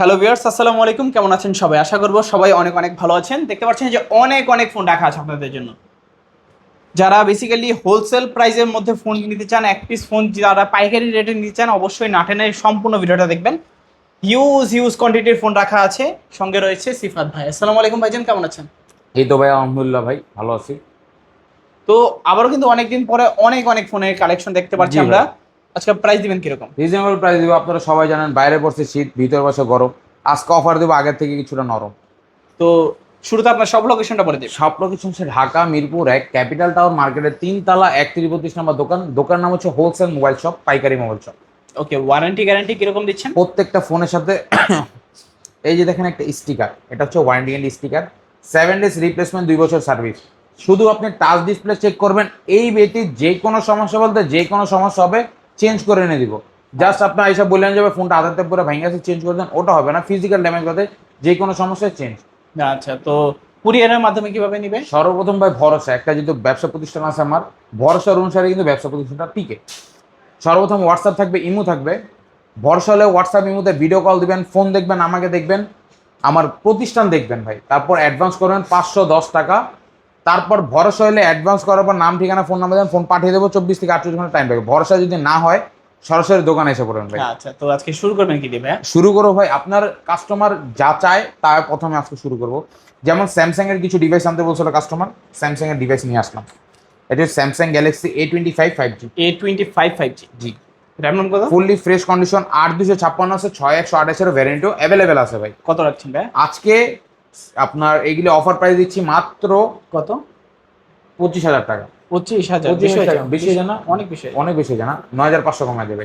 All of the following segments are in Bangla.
হ্যালো ভিউয়ার্স, আসসালামু আলাইকুম। কেমন আছেন সবাই? আশা করব সবাই অনেক অনেক ভালো আছেন। দেখতে পাচ্ছেন যে অনেক অনেক ফোন রাখা আছে আপনাদের জন্য। যারা বেসিক্যালি হোলসেল প্রাইসের মধ্যে ফোন নিতে চান, এক পিস ফোন যারা পাইকারি রেটে নিতে চান, অবশ্যই না টেনে সম্পূর্ণ ভিডিওটা দেখবেন। হিউজ কোয়ান্টিটির ফোন রাখা আছে। সঙ্গে রয়েছে সিফাত ভাই। আসসালামু আলাইকুম ভাইজান, কেমন আছেন? এই তো ভাই আলহামদুলিল্লাহ ভাই ভালো আছি। তো আবারও কিন্তু অনেকদিন পরে অনেক অনেক ফোনের কালেকশন দেখতে পাচ্ছি জি আমরা। ভাই, আজকে প্রাইস দিবেন কিরকম? রিজনেবল প্রাইস দিব। আপনারা সবাই জানেন বাইরে পড়ছে শীত, ভিতরে বসে গরম। আজকে অফার দেবো আগের থেকে কিছুটা নরম। তো শুরুতে আপনার সব লোকেশনটা বলে দেবেন। সব লোকেশন হচ্ছে ঢাকা মিরপুর 1 ক্যাপিটাল টাওয়ার মার্কেটের 3 তলা 3132 নম্বর দোকান। দোকান নাম হচ্ছে হোলসেল মোবাইল শপ, পাইকারি মোবাইল শপ। ওকে, ওয়ারেন্টি গ্যারান্টি কিরকম দিচ্ছেন? প্রত্যেকটা ফোনের সাথে এই যে দেখেন একটা স্টিকার, এটা হচ্ছে warranty and sticker. 7 days replacement, 2 বছর সার্ভিস। শুধু আপনি টাচ ডিসপ্লে চেক করবেন, এই ব্যতীত যে কোনো সমস্যা বলতে যে কোনো সমস্যা হবে চেঞ্জ করে এনে দিব। জাস্ট আপনি এইসব বললেন যাবে ফোনটা আধাতে পুরো ভেঙে গেছে চেঞ্জ করে দেন, ওটা হবে না। ফিজিক্যাল ড্যামেজ হতে যে কোনো সমস্যা চেঞ্জ। আচ্ছা, তো কুরিয়ারের মাধ্যমে কিভাবে নিবে? সর্বপ্রথম ভাই ভরসা, একটা যেহেতু ব্যবসা প্রতিষ্ঠান আছে আমার, ভরসার অনুসারে কিন্তু ব্যবসা প্রতিষ্ঠানটা টিকে। সর্বপ্রথম হোয়াটসঅ্যাপ থাকবে, ইমো থাকবে। ভরসা হলে হোয়াটসঅ্যাপ ইমোতে ভিডিও কল দিবেন, ফোন দেখবেন, আমাকে দেখবেন, আমার প্রতিষ্ঠান দেখবেন ভাই। তারপর অ্যাডভান্স করবেন 510 টাকা। তারপর ভরসা হলে অ্যাডভান্স করার পর নাম ঠিকানা ফোন নাম্বার দেন, ফোন পাঠিয়ে দেবো। 24 থেকে 48 ঘন্টা টাইম লাগবে। ভরসা যদি না হয় সরাসরি দোকানে এসে পড়বেন ভাই। আচ্ছা, তো আজকে শুরু করবেন কি দিয়ে ভাইয়া? শুরু করো ভাই, আপনার কাস্টমার যা চায় তা প্রথমে আজকে শুরু করব। যেমন স্যামসাং এর কিছু ডিভাইস আনতে বলছিল কাস্টমার, স্যামসাং এর ডিভাইস নিয়ে আসলাম। এটা Samsung Galaxy A25 5G। A25 5G। জি, র্যাম রোম কত? ফুললি ফ্রেশ কন্ডিশন, 8 256 আছে, 6128 ভ্যারিয়েন্টও অ্যাভেলেবেল আছে ভাই। কত রাখছেন ভাই? আজকে আপনার এইগুলি অফার প্রাইস দিচ্ছি মাত্র কত? 25,000 টাকা। 25,000? 25,000 বেশি জানা, অনেক বেশি। অনেক বেশি জানা। 9,500 কমায় দেবে।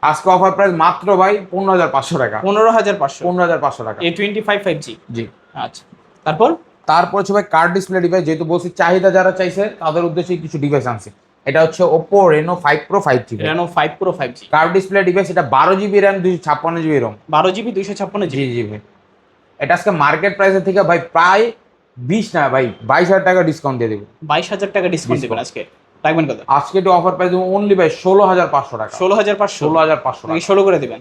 আজকে অফার প্রাইস মাত্র ভাই 15,500 টাকা। 15,500? 15,500 টাকা। A25 5G। জি। আচ্ছা, তারপর? তারপর হচ্ছে ভাই কার্ড ডিসপ্লে ডিভাইস, যেহেতু বলছি চাহিদা যারা চাইছে তাদের উদ্দেশ্যে কিছু ডিভাইস আনছি। এটা হচ্ছে Oppo Reno 5 pro 5G। Reno 5 Pro 5G। Card display device, এটা 12 GB RAM, 256 GB ROM. 12 GB 256 GB? জি জি ভাই। এটা আজকে মার্কেট প্রাইসের থেকে ভাই প্রায় 20 না ভাই 22,000 টাকা ডিসকাউন্ট দিয়ে দেবো। 22,000 টাকা ডিসকাউন্ট দিবেন আজকে? রাখবেন কত? আজকে একটু অফার প্রাইস দেবো অনলি ভাই 16,500 টাকা। 16,500? 16,500 নাকি টাকা 16 করে দিবেন?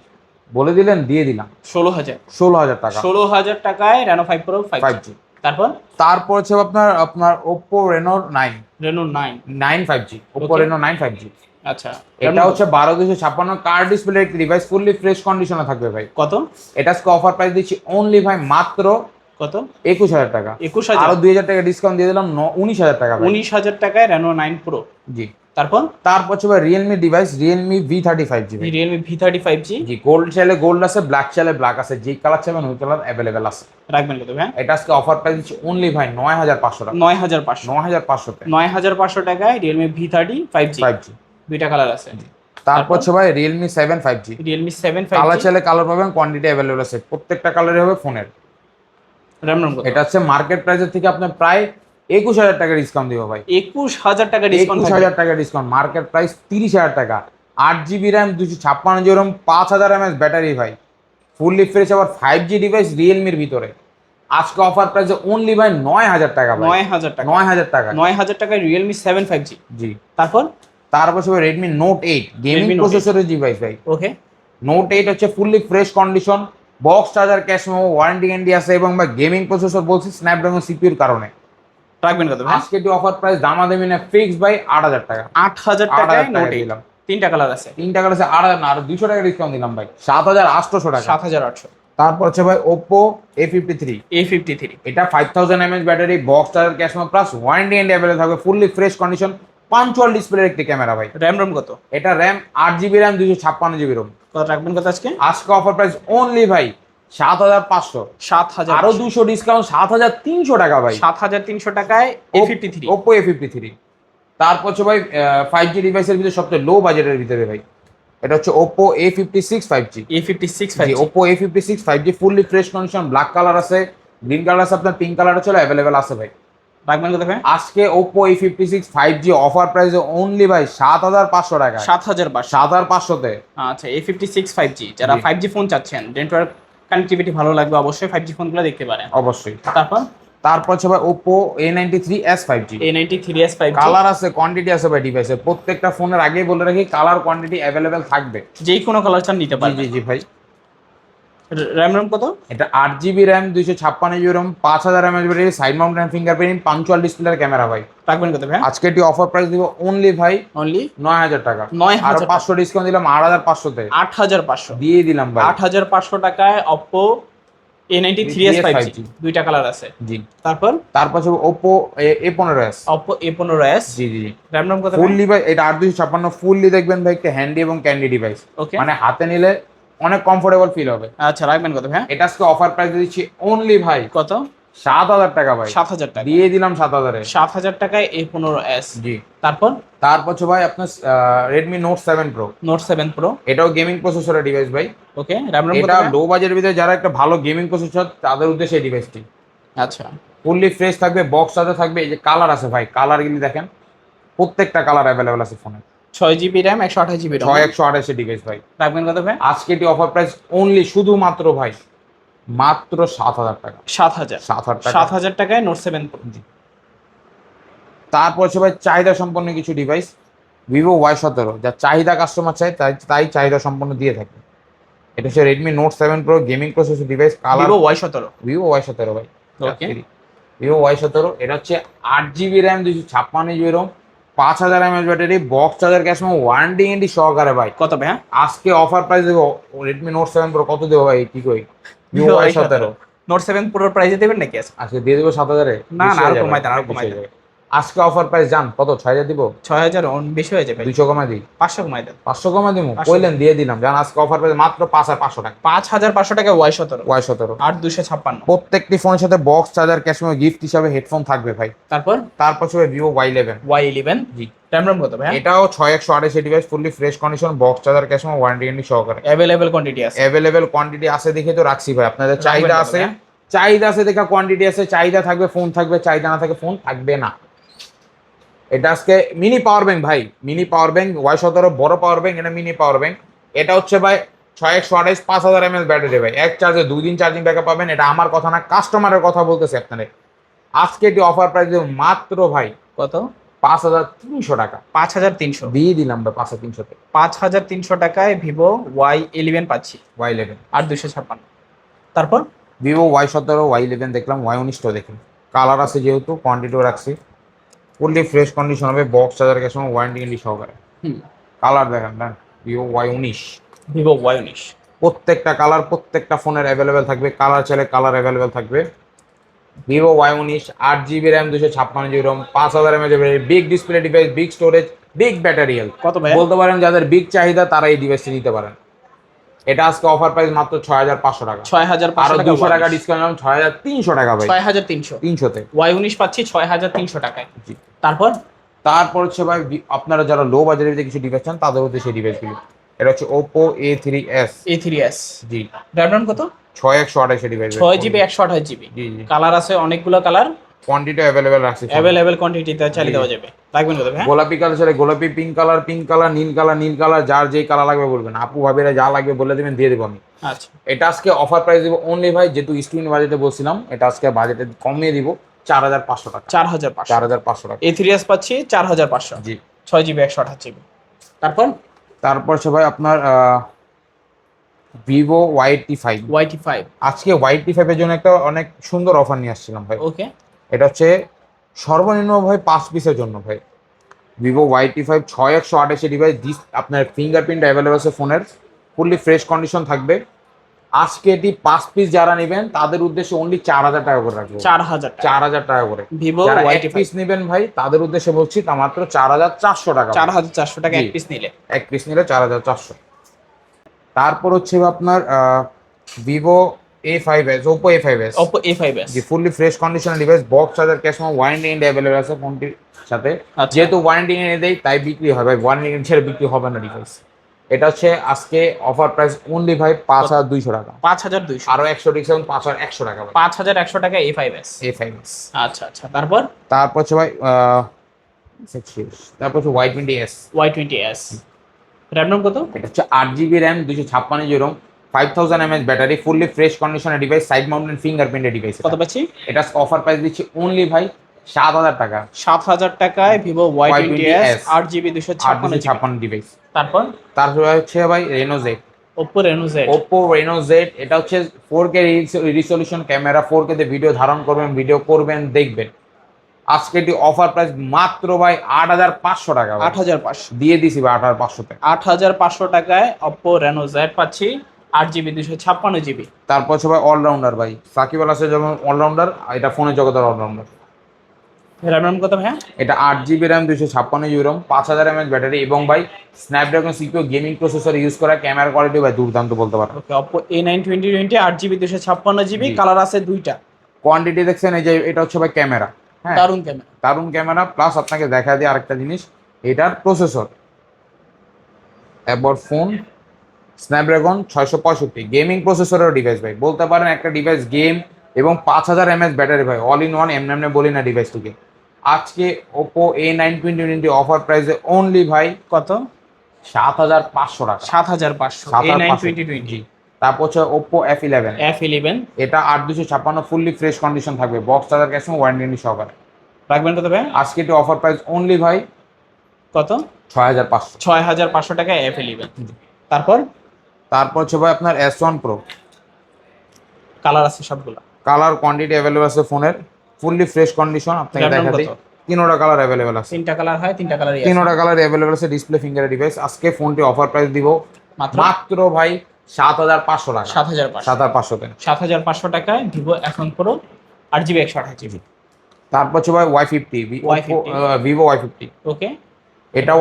বলে দিলেন, দিয়ে দিলাম। 16,000? 16,000 টাকা 16,000 টাকায় Reno 5 Pro 5G। 5G। তারপর? তারপর হচ্ছে আপনার আপনার Oppo Reno 9 Reno 9? 9 5G। Oppo Okay. Reno 9 5G। আচ্ছা, এটা হচ্ছে 12,256 কার্ড ডিসপ্লে একটি ডিভাইস, ফুললি ফ্রেশ কন্ডিশনে থাকবে ভাই। কত? এটা আজকে অফার প্রাইস দিচ্ছি অনলি ভাই মাত্র কত? 21,000 টাকা। 21,000? আরো 2,000 টাকা ডিসকাউন্ট দিয়ে দিলাম, 19,000 টাকা ভাই। 19,000 টাকায় Reno 9 Pro। জি। তারপর? তারপর হচ্ছে ভাই রিয়েলমি ডিভাইস, রিয়েলমি V35G ভাই। Realme V35G? জি, গোল্ড চাইলে গোল্ড আছে, ব্ল্যাক চাইলে ব্ল্যাক আছে, যে কালার চাইবেন ওই কালার অ্যাভেলেবেল আছে। রাখবেন কত ভাই? এটা আজকে অফার প্রাইস দিচ্ছি অনলি ভাই 9,500 টাকা। 9,500? 9,500 তে 9,500 টাকায় Realme V30 5G। 5G। দুইটা কালার আছে। তারপর হচ্ছে ভাই Realme 7 5G। Realme 7 colour 5G? চাইলে কালার পাবেন, কোয়ান্টিটি অ্যাভেলেবল আছে, প্রত্যেকটা কালারই হবে ফোনের। RAM ROM কত? এটা হচ্ছে মার্কেট প্রাইসের থেকে আপনার প্রায় 21,000 টাকা ডিসকাউন্ট দিব ভাই। 21,000 টাকা ডিসকাউন্ট? 21,000 টাকা ডিসকাউন্ট, মার্কেট প্রাইস 30,000 টাকা। 8 GB RAM, 256 ROM, 5,000 mAh battery ভাই। ফুললি ফ্রেশ আবার 5G ডিভাইস রিয়েলমির ভিতরে। আজকে অফার প্রাইসে অনলি ভাই 9,000 টাকা ভাই। 9,000 টাকা? 9,000 টাকা। 9,000 টাকায় Realme 7 5G। জি। তারপর? তারপর সব Redmi note 8 gaming Redmi Note 8। প্রসেসরের ডিভাইস ভাই। ওকে। নোট 8 হচ্ছে fully fresh condition, box charger, cash memo, warranty guarantee আছে, এবং ভাই গেমিং প্রসেসর বলছি স্ন্যাপড্রাগন সিপিইউর কারণে। রাখবেন কত ভাই? আজকে একটু অফার প্রাইস দামাদামি না, ফিক্স ভাই 8,000 টাকা। 8,000 টাকায় 8,000 নোট টাকা 8 দিলাম। তিনটা কালার আছে। 3 টাকা আছে 8,000 না, আরো 200 টাকা ডিসকাউন্ট দিলাম ভাই, 7,800 টাকা। 7,800? তারপর হচ্ছে ভাই ওপো A53। A53? এটা 5,000 mAh battery, box charger, cash memo plus warranty guarantee available থাকবে, ফুললি ফ্রেশ কন্ডিশন, পাঞ্চুয়াল ডিসপ্লের একটি ক্যামেরা ভাই। RAM ROM কত? এটা RAM 8 GB RAM, 256 GB ROM. কত রাখবেন কত আজকে? আজকে অফার প্রাইস অনলি ভাই 7,500। 7,000? আরো 200 ডিসকাউন্ট, 7,300 টাকা ভাই। 7,300 টাকায় A53? Oppo A53। তারপর হচ্ছে ভাই 5G ডিভাইসের ভিতরে সবচেয়ে লো বাজেটের ভিতরে ভাই, এটা হচ্ছে ওপো A56 5G। A56 জি, 5G? Oppo A56 5G fully fresh condition, black colour আছে, গ্রিন কালার আছে, আপনার পিঙ্ক কালার চলে অ্যাভেলেবেল আছে ভাই। রাখবেন কত ভাই? আজকে ওপো A56 5G অফার প্রাইসে অনলি ভাই 7,500 টাকা। 7,500? 7,500 তে। আচ্ছা, A56 5G যারা জি। 5G ফোন চাচ্ছেন, নেটওয়ার্ক কানেক্টিভিটি ভালো লাগবে, অবশ্যই 5G ফোনগুলো দেখতে পারেন। অবশ্যই। তারপর? তারপর হচ্ছে ভাই Oppo A93s 5G। A93s 5G? Colour আছে, কোয়ান্টিটি আছে ভাই ডিভাইসে। প্রত্যেকটা ফোনের আগেই বলে রাখি কালার কোয়ান্টিটি অ্যাভেলেবেল থাকবে। যেই কোনো কালার চান নিতে জি পারবেন। জি জি ভাই। র্যাম রম কত? এটা 8 GB RAM, 256 GB RAM, 5000 mAh battery, side mount and fingerprint, পাঞ্চুয়াল ডিসপ্লের ক্যামেরা ভাই। রাখবেন কত ভাই? আজকে এটি অফার প্রাইস দিব অনলি ভাই অনলি 9000 টাকা। 9000 আর 500 ডিসকাউন্ট দিলাম 8500 তে 8500 দিয়ে দিলাম ভাই। 8500 টাকায় Oppo A93s 5G, দুইটা কালার আছে। জি। তারপর আছে Oppo A15s। Oppo A15s। জি জি জি। র্যাম রম কত? ফুললি ভাই এটা 8256 ফুললি দেখবেন ভাই, একটা হ্যান্ডি এবং ক্যান্ডি ডিভাইস। ওকে, মানে হাতে নিলে অনেক কমফোর্টেবল ফিল হবে। আচ্ছা রাখবেন কত ভাই? এটা আজকে অফার প্রাইস দিচ্ছি অনলি ভাই কত? 7000 টাকা ভাই। 7000 টাকা দিয়ে দিলাম 7000 এ। 7000 টাকায় A15s। জি। তারপর ভাই আপনার Redmi Note 7 Pro। Note 7 Pro, এটাও গেমিং প্রসেসরের ডিভাইস ভাই। ওকে, র্যাম রম কত? এটা লো বাজেটের ভিতরে যারা একটা ভালো গেমিং প্রসেসর তাদের উদ্দেশ্যে এই ডিভাইসটি। আচ্ছা, ফুললি ফ্রেশ থাকবে, বক্স সাথে থাকবে। এই যে কালার আছে ভাই, কালার গুলি দেখেন, প্রত্যেকটা কালার অ্যাভেলেবেল আছে ফোনে। 6GB RAM 128GB ROM। 6128 এর ডিভাইস ভাই। রাখবেন কত ভাই? আজকে এটি অফার প্রাইস অনলি শুধুমাত্র ভাই মাত্র 7000 টাকা। 7000 টাকা। 7000 টাকায় Note 7 Pro। তারপর হচ্ছে ভাই চাহিদা সম্পন্ন কিছু ডিভাইস, Vivo Y17, যা চাহিদা কাস্টমার চাই তাই চাহিদা সম্পন্ন দিয়ে থাকে। এটা হচ্ছে Redmi Note 7 Pro gaming processor device, colour Vivo Y17। Vivo Y17 ভাই। ওকে, Vivo Y17 এটা হচ্ছে 8GB RAM, 256GB ROM, 5000 mAh battery, box charger, cash memo, warranty guarantee সহকারে ভাই। কত ভাই? আজকে অফার প্রাইস দেবো Redmi Note 7 Pro কত দেবো ভাই, কি কই Vivo Y17 Note 7 Pro প্রাইসে দেবেন নাকি আজকে? আজকে দিয়ে দেবো 7000 এ। না না, আরো কমাই দেন, আরো কমাই দেন। আজকে অফার প্রাইস জান কত? 6000 দিব। 6000 বেশি হয়ে যাবে। 200 কমাই দিই। 500 কমাই দেন। 500 কমাই দিমু, 500 কইলেন দিয়ে দিলাম। জান আজকে অফার প্রাইস মাত্র 5500 টাকা। 5500 টাকা Y17। Y17 আর 256। প্রত্যেকটি ফোনের সাথে box charger, cash memo, gift হিসাবে হেডফোন থাকবে ভাই। তারপর হবে Vivo Y11। Y11। জি। র্যাম রম কত ভাই? এটাও 6128 device, fully fresh condition, box charger, cash memo, warranty guarantee সহকারে। অ্যাভেলেবল কোয়ান্টিটি আছে। অ্যাভেলেবল কোয়ান্টিটি আছে দেখে তো রাখছি ভাই। আপনাদের চাহিদা রাখবেন কত আছে, ভাই? চাহিদা আছে দেখা কোয়ান্টিটি আছে। চাহিদা থাকবে ফোন থাকবে, চাহিদা না থাকবে ফোন থাকবে না। এটা আজকে মিনি পাওয়ার ব্যাংক ভাই, মিনি পাওয়ার ব্যাংক Y17 বড় পাওয়ার ব্যাংক, এটা মিনি পাওয়ার ব্যাংক। এটা হচ্ছে ভাই 6128 5000 mAh ব্যাটারি ভাই, এক চার্জে 2 দিন চার্জিং ব্যাকআপ পাবেন। এটা আমার কথা না, কাস্টমারের কথা বলতেছি আপনাদের। আজকে এটি অফার প্রাইস মাত্র ভাই কত? 5300 টাকা। 5300 দিয়ে দিলাম ভাই 5300 তে। 5300 টাকায় Vivo Y11 পাচ্ছি। Y11 আর 256। তারপর Vivo Y17 Y11 দেখলাম, Y19 টাও দেখলাম। কালার আছে যেহেতু, কোয়ান্টিটিও রাখছি। ফুললি ফ্রেশ কন্ডিশন হবে, box charger, cash memo, warranty guarantee সহকারে। কালার দেখেন না, Vivo Y19। Vivo Y19 প্রত্যেকটা কালার প্রত্যেকটা ফোনের অ্যাভেলেবেল থাকবে, কালার চাইলে কালার অ্যাভেলেবেল থাকবে। Vivo Y19 8GB RAM, 256GB ROM, 5000 mAh battery, big display device, big storage, big battery health. কত ভাই? বলতে পারেন যাদের বিগ চাহিদা তারা এই ডিভাইসটি নিতে পারেন। এটা আজকে অফার প্রাইস মাত্র 6500 টাকা। 6500 আরো টাকা। 200 টাকা ডিসকাউন্ট, 6300 টাকা ভাই। 6300 300 তে Y19 পাচ্ছি 6300 টাকায়। জি। তারপর হচ্ছে ভাই আপনারা যারা লো বাজেটের কিছু ডিভাইস চান তাদের হচ্ছে সেই ডিভাইসগুলো। এটা হচ্ছে Oppo A3s। A3s। জি। র্যাম কত? 6128 ডিভাইস, 6GB 128GB। জি জি। কালার আছে অনেকগুলো কালার, কোয়ান্টিটি অ্যাভেলেবেল রাখছি। অ্যাভেলেবল কোয়ান্টিটিতে চালিয়ে দেওয়া যাবে। রাখবেন কত ভাই? গোলাপি কালার ছেড়ে গোলাপি, পিঙ্ক কালার, নীল কালার, যার যেই কালার লাগবে বলবেন। আপু ভাবিরা যা লাগবে বলে দেবেন, দিয়ে দেবো আমি। আচ্ছা, এটা আজকে অফার প্রাইস দিব অনলি ভাই, যেহেতু স্টুডেন্ট বাজেটে বলছিলাম, এটা আজকে বাজেটে কমিয়ে দিব 4500 টাকা। 4500। 4500 টাকা। A3s পাচ্ছি 4500। জি। 6GB 128GB। তারপর হচ্ছে ভাই আপনার Vivo Y85। Y85। আজকে Y85 এর জন্য একটা অনেক সুন্দর অফার নিয়ে আসছিলাম ভাই। ওকে, এটা হচ্ছে সর্বনিম্ন ভাই 5 পিসের জন্য ভাই। Vivo Y85 6128 ডিভাইস, আপনার ফিঙ্গারপ্রিন্ট অ্যাভেলেবল আছে ফোনের, ফুললি ফ্রেশ কন্ডিশন থাকবে। আজকে এটি 5 পিস যারা নেবেন তাদের উদ্দেশ্যে অনলি 4000 টাকা করে রাখবো। 4000 টাকা করে। Vivo যারা এক Y85 পিস নেবেন ভাই তাদের উদ্দেশ্যে বলছি তা মাত্র 4400 টাকা। 4400 টাকা এক পিস নিলে। এক পিস নিলে 4400। তারপর হচ্ছে আপনার Vivo A5s, Oppo A5s। Oppo A5s জি, ফুললি ফ্রেশ কন্ডিশনের device, box charger, cash memo, warranty guarantee available আছে ফোনটির সাথে। আচ্ছা। যেহেতু ওয়ারেন্টি গ্যারান্টি দেয় তাই বিক্রি হয় ভাই, ওয়ারেন্টি গ্যারান্টি ছেড়ে বিক্রি হবে না ডিভাইস। এটা হচ্ছে আজকে অফার প্রাইস অনলি ভাই 5200 টাকা। 5200। আরো 100 ডিসকাউন্ট 5100 টাকা ভাই। 5100 টাকা A5s। আচ্ছা আচ্ছা, তারপর হচ্ছে ভাই তারপর হচ্ছে Y20s। Y20s র্যাম কত? এটা হচ্ছে 8GB RAM, 256GB ROM, 5000 mAh battery, fully fresh কন্ডিশনের ডিভাইস, সাইড মাউন্টেড ফিঙ্গারপ্রিন্টের ডিভাইস। কত পাচ্ছি? এটা অফার প্রাইস দিচ্ছি অনলি ভাই 7000 টাকা। 7000 টাকায় Vivo Y20s 8GB 256 ডিভাইস। তারপর হচ্ছে ভাই Reno Z। Oppo Reno Z। Oppo Reno Z, এটা হচ্ছে 4K রিসলিউশন ক্যামেরা, 4K তে ভিডিও ধারণ করবেন, ভিডিও করবেন, দেখবেন। আজকে এটি অফার প্রাইস মাত্র ভাই 8,500 টাকা ভাই। 8,500 দিয়ে দিছি ভাই 8,500 টাকা। 8,500 টাকায় Oppo Reno Z পাচ্ছি, 8GB 256GB। তারপর হচ্ছে ভাই অলরাউন্ডার ভাই, সাকিব আল হাসান যেমন অলরাউন্ডার, এটা ফোনের জগতের অলরাউন্ডার। RAM কত ভাইয়া? এটা 8GB RAM, 256GB ROM, 5000 mAh battery এবং ভাই Snapdragon secure gaming processor use করা, ক্যামেরা কোয়ালিটি ভাই দুর্দান্ত বলতে পারেন। ওকে, Oppo A9 2020 8GB 256GB, colour আছে দুইটা। কোয়ান্টিটি দেখছেন, এই যে এটা হচ্ছে ভাই ক্যামেরা, হ্যাঁ দারুন ক্যামেরা। দারুণ ক্যামেরা। প্লাস আপনাকে দেখা দিই আরেকটা জিনিস, এটার প্রসেসর এবার ফোন স্ন্যাপড্রাগন 665 গেমিং প্রসেসরের ডিভাইস ভাই, বলতে পারেন একটা ডিভাইস গেম এবং 5000 mAh ব্যাটারি ভাই, অল ইন ওয়ান, এমনি বলি না ডিভাইসটিকে। আজকে Oppo A9 2020 অফার প্রাইসে অনলি ভাই কত? 7,500 টাকা। 7,500 A9 2020। তারপর হচ্ছে Oppo F11, F11 এটা 8,256 ফুললি ফ্রেশ কন্ডিশন থাকবে, বক্স চার্জার ক্যাশ ওয়ারেন্টি সহকারে। রাখবেন কত ভাই? আজকে এটি অফার প্রাইস অনলি ভাই কত? 6,500। 6,500 টাকায় F11। তারপর হচ্ছে ভাই আপনার S1 Pro, কালার আছে সবগুলা। কালার কোয়ান্টিটি অ্যাভেলেবল আছে ফোনের, ফুললি ফ্রেশ কন্ডিশন। আপনাকে RAM দেখা দিই, কত? তিনোটা কালার অ্যাভেলেবল আছে। তিনটা কালার হয়, তিনটা কালারই আছে। তিনোটা কালার অ্যাভেলেবল আছে, ডিসপ্লে ফিঙ্গার ডিভাইস। আজকে ফোনটি অফার প্রাইস দিব মাত্র ভাই 7,500 টাকা। 7,500 7,500 তে। 7,500 টাকায় Vivo F1 Pro 8GB 128GB। তারপর হচ্ছে ভাই Y50, Vivo Y50, ওকে, এটাও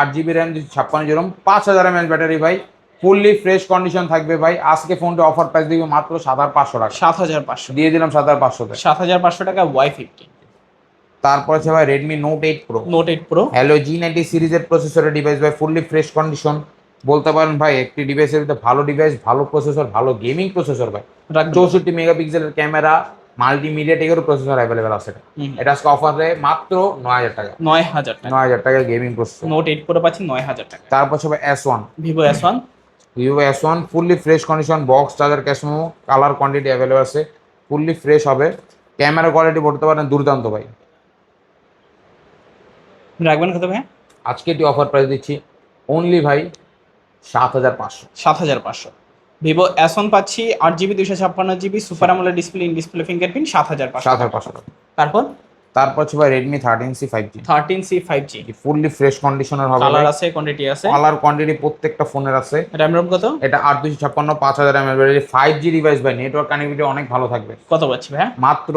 8GB RAM, 256GB ROM, 5000 mAh battery ভাই, ফুললি ফ্রেশ কন্ডিশন থাকবে ভাই। আজকে ফোনটি অফার প্রাইস দিব মাত্র 7,500 টাকা। 7,500 দিয়ে দিলাম 7,500 তে। 7,500 টাকা Y50। তারপর হচ্ছে ভাই Redmi Note 8 Pro, Note 8 Pro hello G90 সিরিজের প্রসেসরের ডিভাইস ভাই, ফুললি ফ্রেশ কন্ডিশন। বলতে পারেন ভাই একটি ডিভাইসের ভিতরে ভালো ডিভাইস, ভালো প্রসেসর, ভালো গেমিং প্রসেসর ভাই। 64 মেগাপিক্সেলের ক্যামেরা, মাল্টিমিডিয়া টেকেরও প্রসেসর অ্যাভেলেবেল আছে। এটা আজকে অফারে মাত্র 9,000 টাকা। 9,000 টাকা 9,000 টাকা গেমিং প্রসেসর। Note 8 Pro পাচ্ছি 9,000 টাকা। তারপর হচ্ছে ভাই S1, Vivo S1 fully fresh condition, box charger cash memo, colour quantity available আছে, ফুললি ফ্রেশ হবে। ক্যামেরা কোয়ালিটি বলতে পারেন দুর্দান্ত ভাই। রাখবেন কত ভাই? আজকে এটি অফার প্রাইস দিচ্ছি অনলি ভাই 7,500। 7,500 Vivo S1 পাচ্ছি 8GB 256GB super AMOLED display, in display fingerprint, 7,500 7,500 টাকা। তারপর হচ্ছে ভাই Redmi 13C 5G, 13C 5G, fully fresh কন্ডিশনের হবে, কালার আছে, কোয়ান্টিটি আছে, কালার কোয়ান্টিটি প্রত্যেকটা ফোনের আছে। RAM কত? এটা 8,256 5000 mAh ব্যাটারি, 5G ডিভাইস ভাই, নেটওয়ার্ক কানেক্টিভিটি অনেক ভালো থাকবে। কত পাচ্ছি ভাই? মাত্র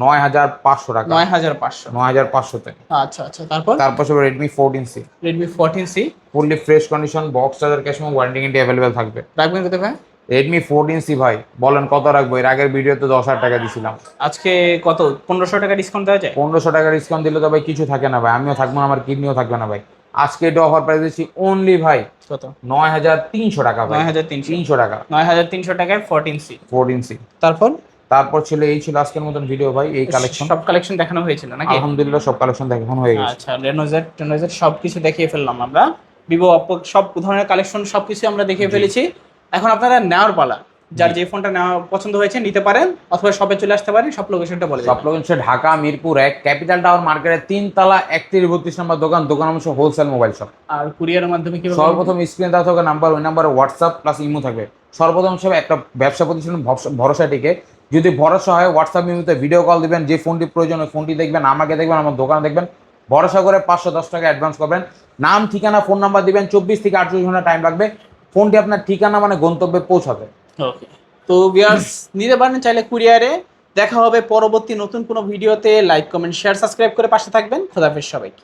9,500 টাকা। 9,500 9,500 তে। আচ্ছা আচ্ছা, তারপর হচ্ছে Redmi 14C, Redmi 14C fully fresh condition, box charger cash memo, warranty guarantee available থাকবে। রাখবেন কত ভাই? Redmi 14C ভাই, বলেন কত রাখবো? এর আগের ভিডিওতে 10,000 টাকা দিছিলাম, আজকে কত? 1,500 টাকা ডিসকাউন্ট দেওয়া যায়? 1,500 টাকা ডিসকাউন্ট দিলে তো ভাই কিছু থাকে না ভাই, আমিও থাকবো না, আমার কিডনিও থাকবে না ভাই। আজকে এটা অফার প্রাইস দিচ্ছি অনলি ভাই কত? 9,300 টাকা ভাই। 9,300 300 টাকা 9,300 টাকায় 14C। 14C। তারপর এই ছিল আজকের মতন ভিডিও ভাই, এই কালেকশন সব কালেকশন দেখানো হয়েছিল নাকি? আলহামদুলিল্লাহ সব কালেকশন দেখানো হয়ে গেছে। আচ্ছা, Reno Z সবকিছু দেখিয়ে ফেললাম আমরা, Vivo Oppo সব ধরনের কালেকশন সবকিছু আমরা দেখিয়ে ফেলেছি। এখন আপনারা নেওয়ার পালা, যার যে ফোনটা নেওয়া পছন্দ হয়েছে নিতে পারেন, অথবা শপে চলে আসতে পারেন। সব লোকেশনটা বলে সব location Dhaka Mirpur 1 capital tower মার্কেটের 3 তলা 31-32 নম্বর দোকান অবশ্য হোলসেল মোবাইল শপ। আর কুরিয়ারের মাধ্যমে কি? সর্বপ্রথম স্ক্রিনে দেওয়া থাকা নাম্বার, ওই নাম্বারে হোয়াটসঅ্যাপ প্লাস ইমো থাকবে। সর্বপ্রথম হিসেবে একটা ব্যবসা প্রতিষ্ঠান ভরসাটিকে, যদি ভরসা হয় হোয়াটসঅ্যাপ ইমোতে ভিডিও কল দিবেন, যে ফোনটি প্রয়োজন ওই ফোনটি দেখবেন, আমাকে দেখবেন, আমার দোকানে দেখবেন, ভরসা করে 510 টাকা অ্যাডভান্স করবেন, নাম ঠিকানা ফোন নাম্বার দিবেন, 24 থেকে 48 ঘন্টা টাইম লাগবে ফোনটি আপনার ঠিকানা মানে গন্তব্যে পৌঁছাবে। ওকে, তো ভিউয়ার্স নিতে পারেন চাইলে কুরিয়ারে। দেখা হবে পরবর্তী নতুন কোনো ভিডিওতে। লাইক, কমেন্ট, শেয়ার, সাবস্ক্রাইব করে পাশে থাকবেন। খোদাহাফেজ সবাইকে।